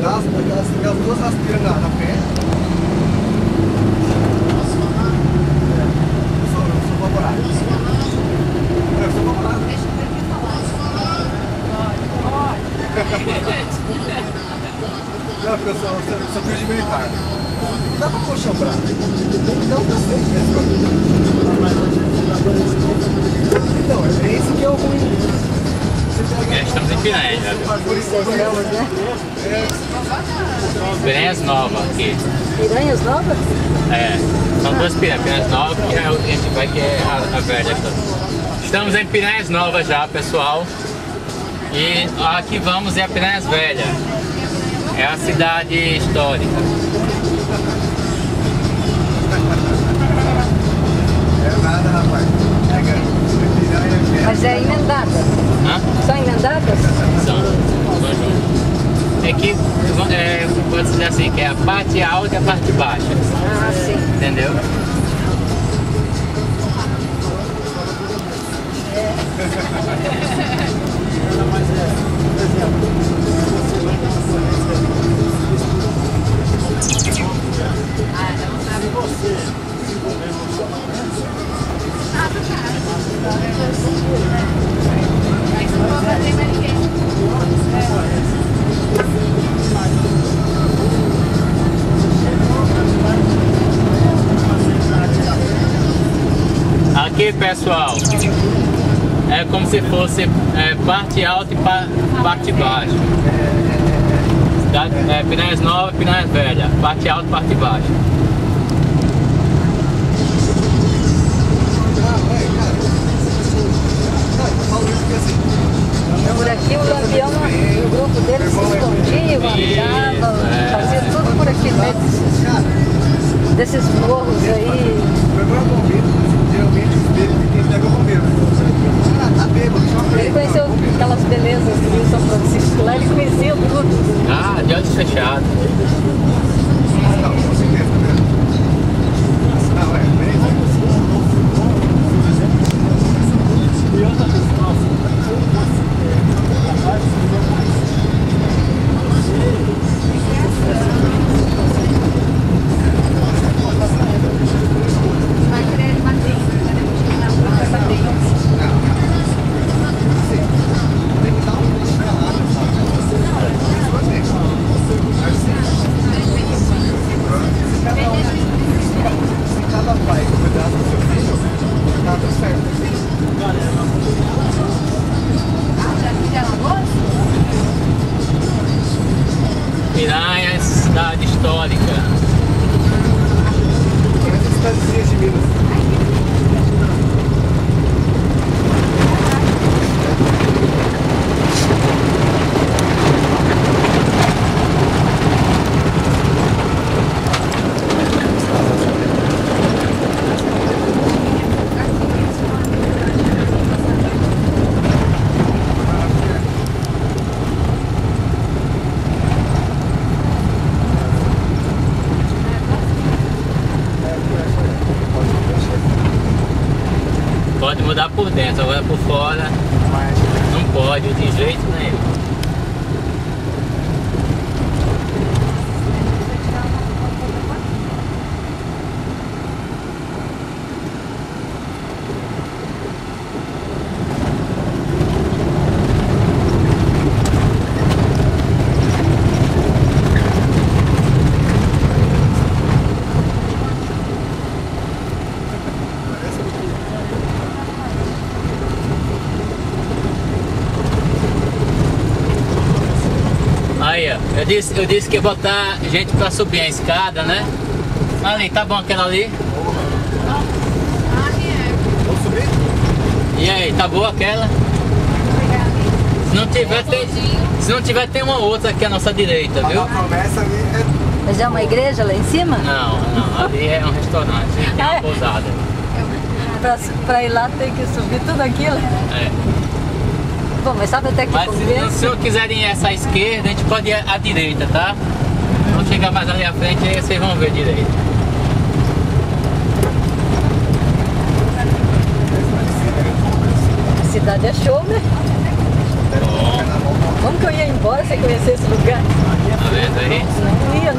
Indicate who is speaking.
Speaker 1: Dá aquelas duas raspeiras na frente. Eu sou favorável. Eu sou favorável.
Speaker 2: Deixa eu ver o que falar.
Speaker 1: Não, porque eu sou filho de militar. Não dá pra puxar o braço. Não tá feito mesmo. Então, é esse que é o ruim.
Speaker 3: Estamos em Piranhas, né? Piranhas Nova aqui.
Speaker 4: Piranhas novas?
Speaker 3: É, são duas piranhas. Piranhas Novas que a gente vai que é a velha. Estamos em Piranhas Novas já, pessoal. E aqui vamos é a Piranhas Velha. É a cidade histórica.
Speaker 1: É nada, rapaz.
Speaker 4: Mas é emendada.
Speaker 3: Hã?
Speaker 4: São emendadas?
Speaker 3: São. É que, pode dizer assim, que é a parte alta e a parte baixa.
Speaker 4: Ah, sim.
Speaker 3: Entendeu?
Speaker 2: Aí você não pode fazer mais ninguém.
Speaker 3: Aqui, pessoal, é como se fosse parte alta e parte baixa. Piranhas Nova e Piranhas Velha. Parte alta e parte baixa.
Speaker 4: Por aqui o Lampião, o grupo dele se escondia, andava, fazia tudo por aqui, né? Desses morros aí.
Speaker 1: Geralmente os deles quem pega o bombeiro. Tá bêbado,
Speaker 4: Ele conheceu aquelas belezas do Rio São Francisco, lá ele conhecia tudo.
Speaker 3: Ah, de olhos fechados.
Speaker 1: Não, com certeza, tá vendo? Não, é bem.
Speaker 2: Vai querer bater. Vai bater.
Speaker 1: Tem que dar um pelado, sabe? Se cada pai cuidar do seu filho, tá tudo certo.
Speaker 2: Ah, já fizeram agora?
Speaker 3: Piranhas, cidade histórica.
Speaker 1: Essas cidadezinhas de Minas.
Speaker 3: Pode mudar por dentro, agora por fora não pode de jeito nenhum. Aí, ó, eu disse que ia botar gente pra subir a escada, né? Ali, tá bom aquela ali?
Speaker 1: Vamos subir?
Speaker 3: E aí, tá boa aquela? Se não tiver, tem uma outra aqui à nossa direita, viu?
Speaker 1: A promessa ali é.
Speaker 4: Mas é uma igreja lá em cima?
Speaker 3: Não, ali é um restaurante, tem uma pousada.
Speaker 4: Pra ir lá tem que subir tudo aquilo.
Speaker 3: É.
Speaker 4: Bom, mas sabe até que
Speaker 3: Mas
Speaker 4: compensa?
Speaker 3: se não quiserem essa à esquerda, a gente pode ir à direita, tá? Vamos chegar mais ali à frente e aí vocês vão ver direito.
Speaker 4: A cidade é show, né?
Speaker 3: Bom.
Speaker 4: Como que eu ia embora sem conhecer esse lugar?
Speaker 3: Tá vendo aí?
Speaker 4: Não ia,